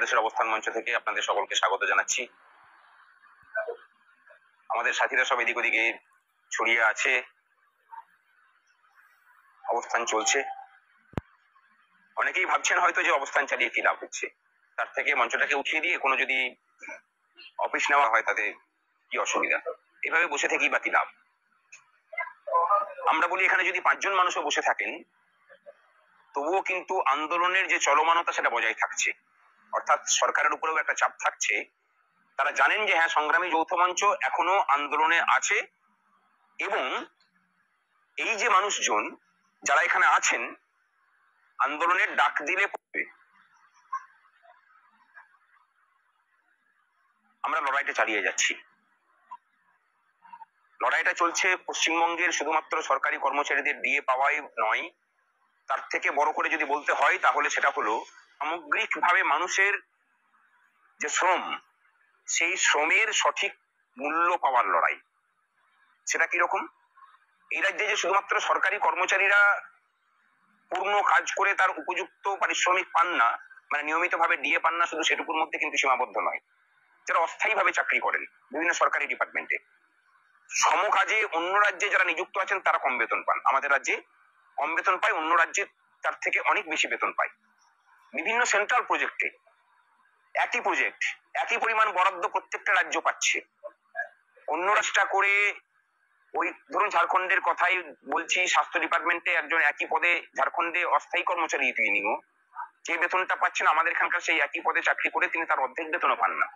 দেশের অবস্থান মঞ্চ থেকে আপনাদের সকলকে স্বাগত জানাচ্ছি। আমাদের সাথীরা সব এদিক ওদিকে ছড়িয়ে আছে, অবস্থান চলছে। অনেকেই ভাবছেন হয়তো যে অবস্থান চালিয়ে কি লাভ হচ্ছে, তার থেকে মঞ্চটাকে উঠিয়ে দিয়ে কোনো যদি অফিস নেওয়া হয় তাতে কি অসুবিধা, এভাবে বসে থেকেই বা কি লাভ। আমরা বলি এখানে যদি 5 জন মানুষও বসে থাকেন তবুও কিন্তু আন্দোলনের যে চলমানতা সেটা বজায় থাকছে, অর্থাৎ সরকারের উপরেও একটা চাপ থাকছে। তারা জানেন যে হ্যাঁ, সংগ্রামী যৌথ মঞ্চ এখনো আন্দোলনে আছে এবং এই যে মানুষজন যারা এখানে আছেন আন্দোলনের ডাক দিলে পড়বে। আমরা লড়াইটা চালিয়ে যাচ্ছি। লড়াইটা চলছে পশ্চিমবঙ্গের শুধুমাত্র সরকারি কর্মচারীদের দিয়ে পাওয়াই নয়, তার থেকে বড় করে যদি বলতে হয় তাহলে সেটা হলো সামগ্রিকভাবে মানুষের যে শ্রম, সেই শ্রমের সঠিক মূল্য পাওয়ার লড়াই। সেটা কিরকম? এই রাজ্যে যে শুধুমাত্র সরকারি কর্মচারীরা পূর্ণ কাজ করে তার উপযুক্ত পারিশ্রমিক পান না, মানে নিয়মিতভাবে ডিএ পান না, শুধু সেটুকুর মধ্যে কিন্তু সীমাবদ্ধ নয়। যারা অস্থায়ীভাবে চাকরি করেন বিভিন্ন সরকারি ডিপার্টমেন্টে, সমকাজে অন্য রাজ্যে যারা নিযুক্ত আছেন তারা কম বেতন পান। আমাদের রাজ্যে কম বেতন পায়, অন্য রাজ্যে তার থেকে অনেক বেশি বেতন পায়। বিভিন্ন সেন্ট্রাল প্রজেক্টে একই প্রজেক্ট, একই পরিমাণ বরাদ্দ প্রত্যেকটা রাজ্য পাচ্ছে। অন্য রাজ্যটা করে ওই ধরুন ঝাড়খণ্ডের কথাই বলছি, স্বাস্থ্য ডিপার্টমেন্টে একজন একই পদে ঝাড়খণ্ডে অস্থায়ী কর্মচারী তিনিও যে বেতনটা পাচ্ছেন, আমাদের এখানকার সেই একই পদে চাকরি করে তিনি তার অর্ধেক বেতনও পান না।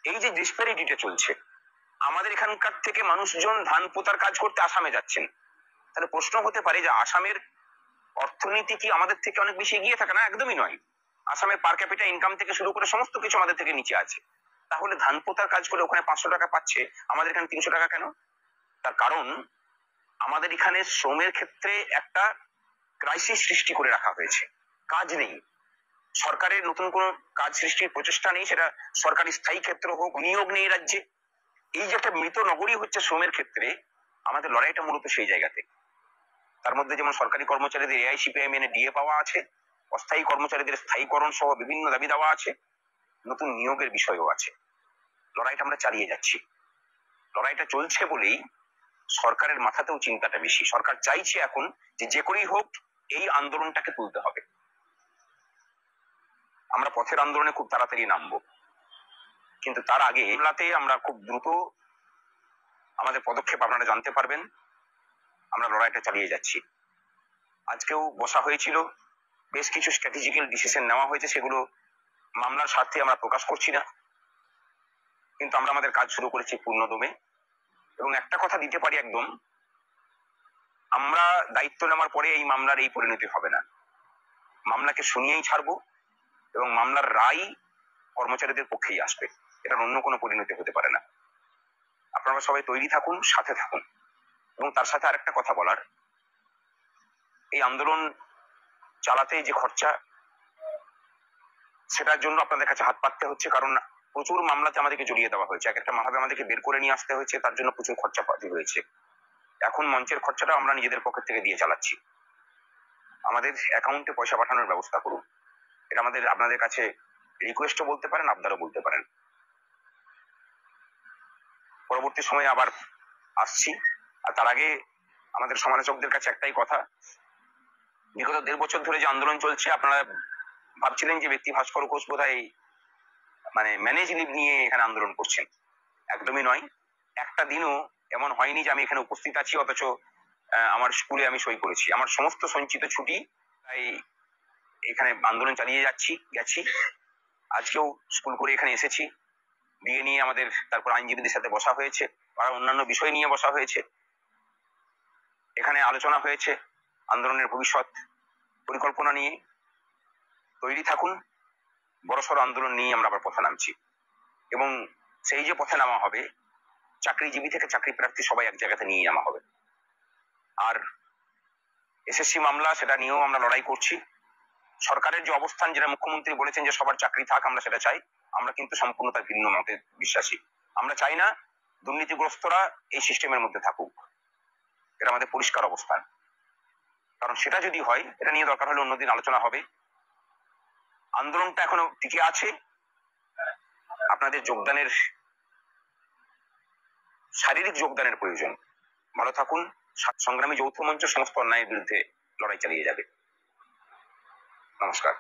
এই যে ডিসপ্যারিটিটা চলছে, আমাদের এখানকার থেকে মানুষজন ধান পোতার কাজ করতে আসামে যাচ্ছেন। তাহলে প্রশ্ন হতে পারে যে আসামের অর্থনীতি কি আমাদের থেকে অনেক বেশি এগিয়ে থাকে? না, একদমই নয়। আসামের পার ক্যাপিটা ইনকাম থেকে শুরু করে সমস্ত কিছু আমাদের থেকে নিচে আছে। তাহলে ধান পোতার কাজ করে ওখানে 500 টাকা পাচ্ছে, আমাদের এখানে 300 টাকা কেন? তার কারণ আমাদের এখানে শ্রমের ক্ষেত্রে একটা ক্রাইসিস সৃষ্টি করে রাখা হয়েছে। কাজ নেই, সরকারের নতুন কোন কাজ সৃষ্টির প্রচেষ্টা নেই, সেটা সরকারি স্থায়ী ক্ষেত্র হোক, নিয়োগ নেই রাজ্যে। এই যে একটা মৃত নগরী হচ্ছে শ্রমের ক্ষেত্রে, আমাদের লড়াইটা মূলত সেই জায়গাতে। তার মধ্যে যেমন সরকারি কর্মচারীদের এআইসিপিআই মেনে ডিএ পাওয়া আছে, অস্থায়ী কর্মচারীদের স্থায়ীকরণ সহ বিভিন্ন দাবি দেওয়া আছে, নতুন নিয়োগের বিষয়ও আছে। লড়াইটা আমরা চালিয়ে যাচ্ছি। লড়াইটা চলছে বলেই সরকারের মাথাতেও চিন্তাটা বেশি। সরকার চাইছে এখন যে করেই হোক এই আন্দোলনটাকে তুলতে হবে। আমরা পথের আন্দোলনে খুব তাড়াতাড়ি নামবো, কিন্তু তার আগে এগুলাতে আমরা খুব দ্রুত আমাদের পদক্ষেপ আপনারা জানতে পারবেন। আমরা লড়াইটা চালিয়ে যাচ্ছি। আজকেও বসা হয়েছিল, বেশ কিছু স্ট্র্যাটেজিক্যাল ডিসিশন নেওয়া হয়েছে, সেগুলো মামলার স্বার্থে আমরা প্রকাশ করছি না, কিন্তু আমরা আমাদের কাজ শুরু করেছি পূর্ণদমে। এবং একটা কথা দিতে পারি একদম, আমরা দায়িত্ব নেওয়ার পরে এই মামলার এই পরিণতি হবে না। মামলাকে শুনিয়েই ছাড়বো এবং মামলার রায় কর্মচারীদের পক্ষেই আসবে, এটার অন্য কোনো পরিণতি হতে পারে না। আপনারা সবাই তৈরি থাকুন, সাথে থাকুন। এবং তার সাথে আরেকটা কথা বলার, এই আন্দোলন চালাতে যে খরচা, সেটার জন্য আপনাদের কাছে হাত পাততে হচ্ছে, কারণ প্রচুর মামলাতে আমাদেরকে জড়িয়ে দেওয়া হয়েছে। এক একটা মামলাতে আমাদেরকে বের করে নিয়ে আসতে হয়েছে, তার জন্য প্রচুর খরচা পাতি হয়েছে। এখন মঞ্চের খরচাটা আমরা নিজেদের পকেট থেকে দিয়ে চালাচ্ছি। আমাদের অ্যাকাউন্টে পয়সা পাঠানোর ব্যবস্থা করুন, এটা আমাদের আপনাদের কাছে রিকোয়েস্টও বলতে পারেন, আবদারও বলতে পারেন। পরবর্তী সময়ে আবার আসছি। আর তার আগে আমাদের সমালোচকদের কাছে একটাই কথা, বিগত 1.5 বছর ধরে যে আন্দোলন চলছে, আপনারা ভাবছিলেন যে ব্যক্তি ভাস্কর ঘোষ বোধহয় মানে ম্যানেজ লিভ নিয়ে এখানে আন্দোলন করছেন। একদমই নয়। একটা দিনও এমন হয়নি যে আমি এখানে উপস্থিত আছি অথচ আমার স্কুলে আমি সই করেছি। আমার সমস্ত সঞ্চিত ছুটি, তাই এখানে আন্দোলন চালিয়ে গেছি। আজকেও স্কুল করে এখানে এসেছি, বিয়ে নিয়ে আমাদের তারপর আইনজীবীদের সাথে বসা হয়েছে, আর অন্যান্য বিষয় নিয়ে বসা হয়েছে। এখানে আলোচনা হয়েছে আন্দোলনের ভবিষ্যৎ পরিকল্পনা নিয়ে। তৈরি থাকুন, বড়সড় আন্দোলন নিয়ে আমরা আবার পথে নামছি। এবং সেই যে পথে নামা হবে, চাকরিজীবী থেকে চাকরি প্রার্থী সবাই এক জায়গাতে নিয়ে নামা হবে। আর এসএসসি মামলা, সেটা নিয়েও আমরা লড়াই করছি। সরকারের যে অবস্থান, যেটা মুখ্যমন্ত্রী বলেছেন যে সবার চাকরি থাক, আমরা সেটা চাই। আমরা কিন্তু সম্পূর্ণ তার ভিন্ন মতে বিশ্বাসী। আমরা চাই না দুর্নীতিগ্রস্তরা এই সিস্টেমের মধ্যে থাকুক, এটা আমাদের পরিষ্কার অবস্থান। কারণ সেটা যদি হয়, এটা নিয়ে দরকার হলে অন্যদিন আলোচনা হবে। আন্দোলনটা এখনো টিকে আছে। আপনাদের যোগদানের, শারীরিক যোগদানের প্রয়োজন। ভালো থাকুন। সংগ্রামী যৌথ মঞ্চ সমস্ত অন্যায়ের বিরুদ্ধে লড়াই চালিয়ে যাবে। নমস্কার।